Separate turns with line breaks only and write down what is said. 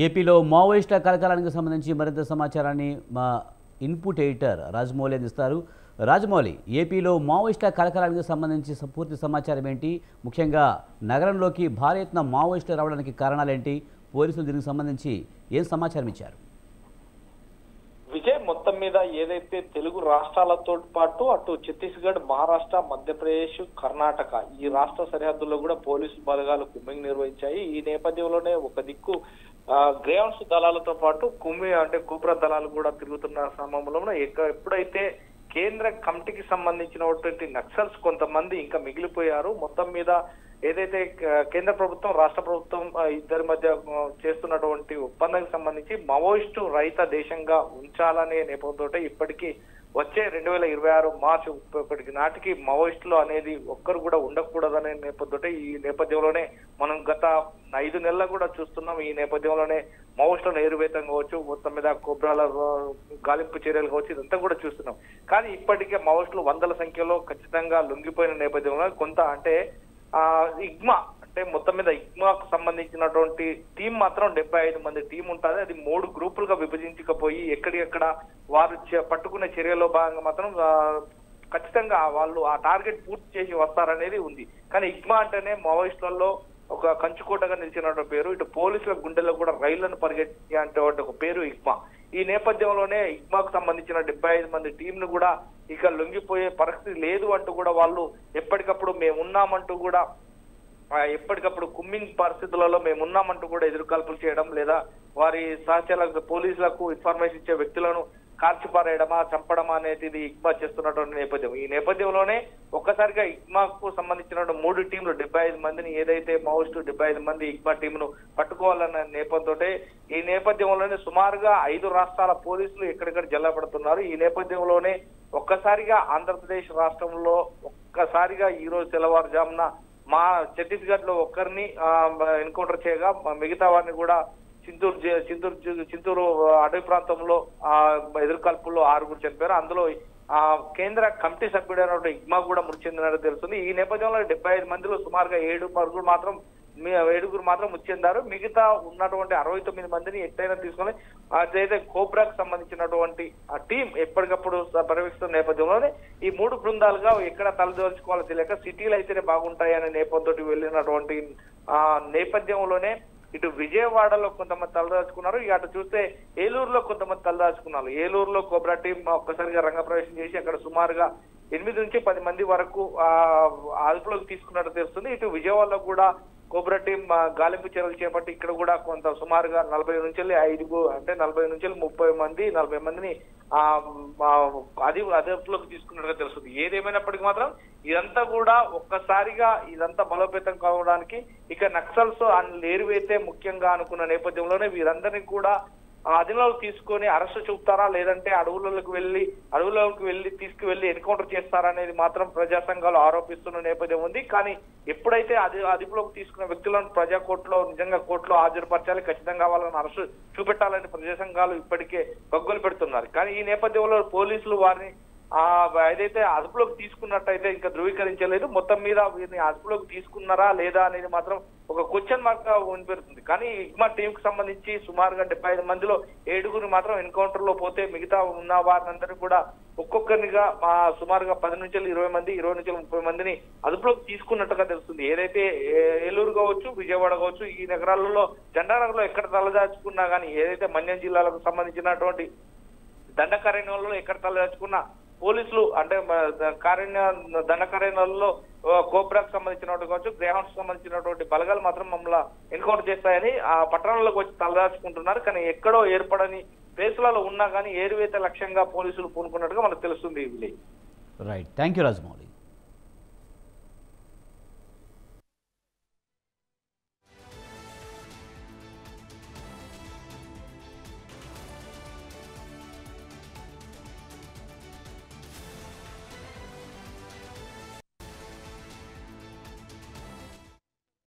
ఏపీలో మావోయిస్టుల కలకలానికి సంబంధించి మరింత సమాచారాన్ని మా ఇన్పుట్ ఎడిటర్ రాజమౌళి అందిస్తారు. రాజమౌళి, ఏపీలో మావోయిస్టుల కలకలానికి సంబంధించి పూర్తి సమాచారం ఏంటి? ముఖ్యంగా నగరంలోకి భారీ ఎత్తున మావోయిస్టులు రావడానికి కారణాలేంటి? పోలీసులు దీనికి సంబంధించి ఏం సమాచారం ఇచ్చారు?
విజయ్, మొత్తం మీద ఏదైతే తెలుగు రాష్ట్రాలతో పాటు అటు ఛత్తీస్గఢ్, మహారాష్ట్ర, మధ్యప్రదేశ్, కర్ణాటక ఈ రాష్ట్ర సరిహద్దుల్లో కూడా పోలీసు బలగాలు కుమ్మింగ్ నిర్వహించాయి. ఈ నేపథ్యంలోనే ఒక దిక్కు గ్రేవన్స్ దళాలతో పాటు కోబ్రా దళాలు కూడా తిరుగుతున్న సమయంలో ఎప్పుడైతే కేంద్ర కమిటీకి సంబంధించినటువంటి నక్సల్స్ కొంతమంది ఇంకా మిగిలిపోయారు. మొత్తం మీద ఏదైతే కేంద్ర ప్రభుత్వం, రాష్ట్ర ప్రభుత్వం ఇద్దరి మధ్య చేస్తున్నటువంటి ఒప్పందానికి సంబంధించి మావోయిస్టు రహిత దేశంగా ఉంచాలనే నేపథ్యంతో ఇప్పటికీ వచ్చే 2026 మార్చి 31 నాటికి మావోయిస్టులు అనేది ఒక్కరు కూడా ఉండకూడదనే నేపథ్యంతో ఈ నేపథ్యంలోనే మనం గత 5 నెలలు కూడా చూస్తున్నాం. ఈ నేపథ్యంలోనే మావోయిస్టులను ఏరువేతం కావచ్చు, మొత్తం మీద కోబ్రాల గాలింపు చర్యలు కావచ్చు, ఇదంతా కూడా చూస్తున్నాం. కానీ ఇప్పటికే మావోయిస్టులు వందల సంఖ్యలో ఖచ్చితంగా లొంగిపోయిన నేపథ్యంలో కొంత ఇగ్మా మొత్తం మీద ఇగ్మాకు సంబంధించినటువంటి టీం మాత్రం 75 మంది టీం ఉంటుంది. అది 3 గ్రూపులుగా విభజించకపోయి ఎక్కడికెక్కడ వారు పట్టుకునే చర్యలో భాగంగా మాత్రం ఖచ్చితంగా వాళ్ళు ఆ టార్గెట్ పూర్తి చేసి వస్తారనేది ఉంది. కానీ ఇగ్మా అంటేనే మావోయిస్టులలో ఒక కంచుకోటగా నిలిచినటువంటి పేరు. ఇటు పోలీసుల గుండెల్లో కూడా రైళ్లను పరిగెత్తి అంటే ఒక పేరు ఇగ్మా. ఈ నేపథ్యంలోనే ఇగ్మాకు సంబంధించిన 75 మంది టీంను కూడా ఇక లొంగిపోయే పరిస్థితి లేదు అంటూ కూడా వాళ్ళు ఎప్పటికప్పుడు మేమున్నామంటూ కూడా ఎప్పటికప్పుడు కుమ్మింగ్ పరిస్థితులలో మేమున్నామంటూ కూడా ఎదురుకాల్పులు చేయడం, లేదా వారి సహచరులకు పోలీసులకు ఇన్ఫర్మేషన్ ఇచ్చే వ్యక్తులను కాల్చిపారేయడమా, చంపడమా అనేది ఇగ్మా చేస్తున్నటువంటి నేపథ్యం. ఈ నేపథ్యంలోనే ఒక్కసారిగా ఇగ్మాకు సంబంధించిన 3 టీంలు 75 మందిని ఏదైతే మావోయిస్టు 75 మంది ఇగ్మా టీంను పట్టుకోవాలన్న నేపథ్యంతో ఈ నేపథ్యంలోనే సుమారుగా 5 రాష్ట్రాల పోలీసులు ఎక్కడెక్కడ జల్లబడుతున్నారు. ఈ నేపథ్యంలోనే ఒక్కసారిగా ఆంధ్రప్రదేశ్ రాష్ట్రంలో ఒక్కసారిగా ఈ రోజు తెల్లవారుజామున మా ఛత్తీస్గఢ్ లో ఒక్కరిని ఎన్కౌంటర్ చేయగా మిగతా వారిని కూడా చింతూరు అటవీ ప్రాంతంలో ఎదురుకాల్పుల్లో 6 చనిపోయారు. అందులో కేంద్ర కమిటీ సభ్యుడైన ఇగ్మా కూడా మృతి చెందినట్టు తెలుస్తుంది. ఈ నేపథ్యంలో 75 మందిలో సుమారుగా 7 మాత్రం మృతి చెందారు. మిగతా ఉన్నటువంటి 69 మందిని ఎట్టయినా తీసుకొని అదైతే కోబ్రాకు సంబంధించినటువంటి ఆ టీం ఎప్పటికప్పుడు పర్యవేక్షిస్తున్న నేపథ్యంలోనే ఈ 3 బృందాలుగా ఎక్కడ తలదోర్చుకోవాలో తెలియక సిటీలు అయితేనే బాగుంటాయి అనే నేపథ్యంతో వెళ్ళినటువంటి నేపథ్యంలోనే ఇటు విజయవాడలో కొంతమంది తలదాచుకున్నారు, అటు చూస్తే ఏలూరులో కొంతమంది తలదాచుకున్నారు. ఏలూరులో కోబ్రా టీం ఒక్కసారిగా రంగప్రవేశం చేసి అక్కడ సుమారుగా 8 నుంచి 10 మంది వరకు అదుపులోకి తీసుకున్నట్టు తెలుస్తుంది. ఇటు విజయవాడలో కూడా కోబ్రా టీం గాలింపు చర్యలు చేపట్టి ఇక్కడ కూడా కొంత సుమారుగా 40 నుంచి 30 మంది 40 మందిని అదుపులోకి తీసుకున్నట్టుగా తెలుస్తుంది. ఏదేమైనప్పటికీ మాత్రం ఇదంతా కూడా ఒక్కసారిగా ఇదంతా బలోపేతం కావడానికి ఇక నక్సల్స్ ఏరువైతే ముఖ్యంగా అనుకున్న నేపథ్యంలోనే వీరందరినీ కూడా అధినంలోకి తీసుకొని అరెస్టు చూపుతారా, లేదంటే అడవులలోకి వెళ్ళి తీసుకువెళ్లి ఎన్కౌంటర్ చేస్తారా అనేది మాత్రం ప్రజా సంఘాలు ఆరోపిస్తున్న నేపథ్యం ఉంది. కానీ ఎప్పుడైతే అదుపులోకి తీసుకున్న వ్యక్తులను కోర్టులో హాజరుపరచాలి, ఖచ్చితంగా వాళ్ళని అరెస్టు చూపెట్టాలని ప్రజా సంఘాలు ఇప్పటికే గగ్గోలు పెడుతున్నారు. కానీ ఈ నేపథ్యంలో పోలీసులు వారిని ఏదైతే అదుపులోకి తీసుకున్నట్టయితే ఇంకా ధృవీకరించలేదు. మొత్తం మీద వీరిని అదుపులోకి తీసుకున్నారా లేదా అనేది మాత్రం ఒక క్వశ్చన్ మార్క్ గా వినిపెడుతుంది. కానీ ఇగ్మా టీం కి సంబంధించి సుమారుగా 75 మందిలో 7 మాత్రం ఎన్కౌంటర్ లో పోతే మిగతా ఉన్న వారినందరూ కూడా ఒక్కొక్కరినిగా సుమారుగా 10 నుంచి 20 మంది 20 నుంచి 30 మందిని అదుపులోకి తీసుకున్నట్టుగా తెలుస్తుంది. ఏదైతే ఏలూరు కావచ్చు, విజయవాడ కావచ్చు, ఈ నగరాలలో జెండానగర్లో ఎక్కడ తలదాచుకున్నా కానీ ఏదైతే మన్యం జిల్లాలకు సంబంధించినటువంటి దండకారణ్యంలో ఎక్కడ తలదాచుకున్నా పోలీసులు దండకారణ్యాలలో కోబ్రాకు సంబంధించినటువంటి కావచ్చు, గ్రేహౌండ్స్ సంబంధించినటువంటి బలగాలు మాత్రం మమ్మల్ని ఎన్కౌంటర్ చేస్తాయని ఆ పట్టణంలోకి వచ్చి తలదాచుకుంటున్నారు. కానీ ఎక్కడో ఏర్పడని ప్లేసులలో ఉన్నా కానీ ఏరువేత లక్ష్యంగా పోలీసులు పూనుకున్నట్టుగా మనకు తెలుస్తుంది.
Right, thank you Rajamouli.